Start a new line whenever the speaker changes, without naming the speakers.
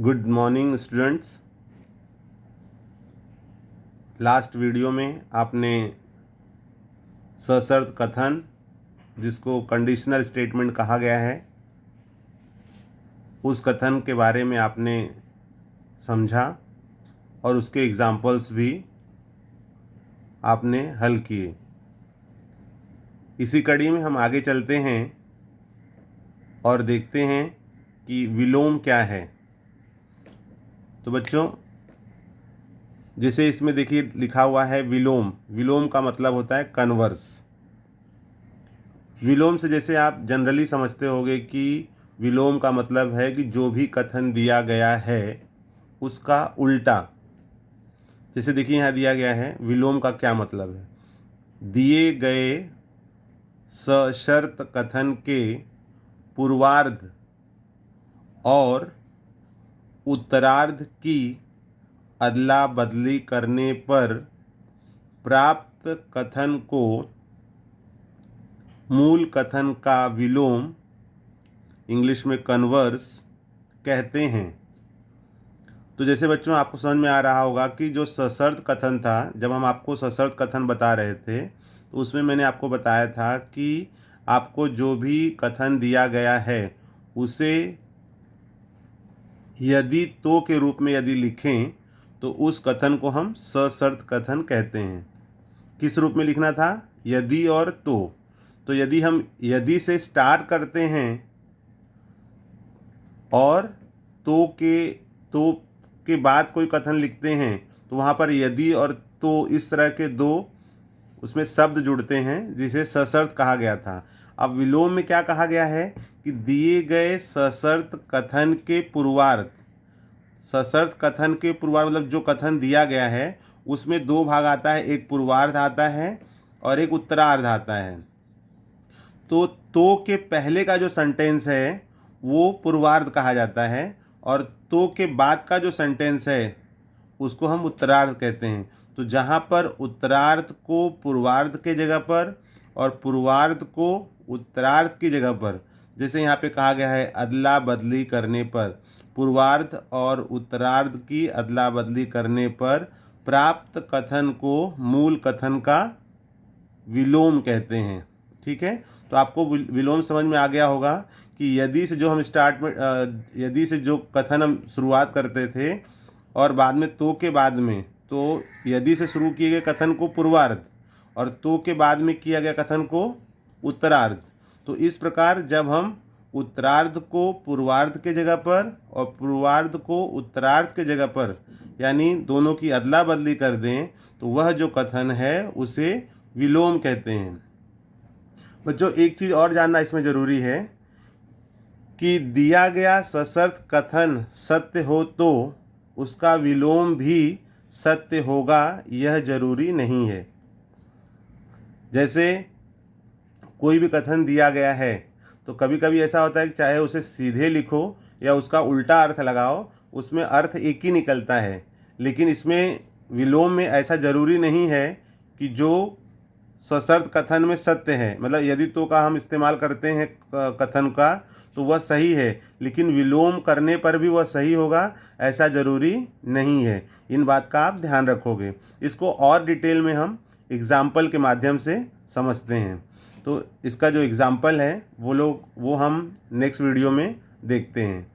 Good morning students. Last video में आपने सशर्त कथन, जिसको कंडीशनल स्टेटमेंट कहा गया है, उस कथन के बारे में आपने समझा और उसके एग्जाम्पल्स भी आपने हल किए। इसी कड़ी में हम आगे चलते हैं और देखते हैं कि विलोम क्या है। तो बच्चों, जैसे इसमें देखिए लिखा हुआ है विलोम। विलोम का मतलब होता है कन्वर्स। विलोम से जैसे आप जनरली समझते होंगे कि विलोम का मतलब है कि जो भी कथन दिया गया है उसका उल्टा। जैसे देखिए यहाँ दिया गया है विलोम का क्या मतलब है। दिए गए सशर्त कथन के पूर्वार्ध और उत्तरार्ध की अदला बदली करने पर प्राप्त कथन को मूल कथन का विलोम, इंग्लिश में कन्वर्स कहते हैं। तो जैसे बच्चों आपको समझ में आ रहा होगा कि जो सशर्त कथन था, जब हम आपको सशर्त कथन बता रहे थे तो उसमें मैंने आपको बताया था कि आपको जो भी कथन दिया गया है उसे यदि तो के रूप में यदि लिखें तो उस कथन को हम सशर्त कथन कहते हैं। किस रूप में लिखना था? यदि और तो। तो यदि हम यदि से स्टार्ट करते हैं और तो के बाद कोई कथन लिखते हैं तो वहाँ पर यदि और तो इस तरह के दो उसमें शब्द जुड़ते हैं, जिसे सशर्त कहा गया था। अब विलोम में क्या कहा गया है कि दिए गए सशर्त कथन के पूर्वार्ध। सशर्त कथन के पूर्वार्ध मतलब जो कथन दिया गया है उसमें दो भाग आता है, एक पूर्वार्ध आता है और एक उत्तरार्ध आता है। तो के पहले का जो सेंटेंस है वो पूर्वार्ध कहा जाता है और तो के बाद का जो सेंटेंस है उसको हम उत्तरार्ध कहते हैं। तो जहाँ पर उत्तरार्ध को पूर्वार्ध के जगह पर और पूर्वार्ध को उत्तरार्ध की जगह पर, जैसे यहाँ पे कहा गया है अदला बदली करने पर, पूर्वार्ध और उत्तरार्ध की अदला बदली करने पर प्राप्त कथन को मूल कथन का विलोम कहते हैं। ठीक है, तो आपको विलोम समझ में आ गया होगा कि यदि से जो हम स्टार्ट में यदि से जो कथन हम शुरुआत करते थे और बाद में तो के बाद में, तो यदि से शुरू किए गए कथन को पूर्वार्ध और तो के बाद में किया गया कथन को उत्तरार्ध। तो इस प्रकार जब हम उत्तरार्ध को पूर्वार्ध के जगह पर और पूर्वार्ध को उत्तरार्ध के जगह पर यानी दोनों की अदला बदली कर दें तो वह जो कथन है उसे विलोम कहते हैं। बच्चों, एक चीज़ और जानना इसमें ज़रूरी है कि दिया गया सशर्त कथन सत्य हो तो उसका विलोम भी सत्य होगा, यह जरूरी नहीं है। जैसे कोई भी कथन दिया गया है तो कभी कभी ऐसा होता है कि चाहे उसे सीधे लिखो या उसका उल्टा अर्थ लगाओ, उसमें अर्थ एक ही निकलता है। लेकिन इसमें विलोम में ऐसा ज़रूरी नहीं है कि जो सशर्त कथन में सत्य है, मतलब यदि तो का हम इस्तेमाल करते हैं कथन का तो वह सही है, लेकिन विलोम करने पर भी वह सही होगा ऐसा ज़रूरी नहीं है। इन बात का आप ध्यान रखोगे। इसको और डिटेल में हम एग्ज़ाम्पल के माध्यम से समझते हैं। तो इसका जो एग्ज़ाम्पल है वो हम नेक्स्ट वीडियो में देखते हैं।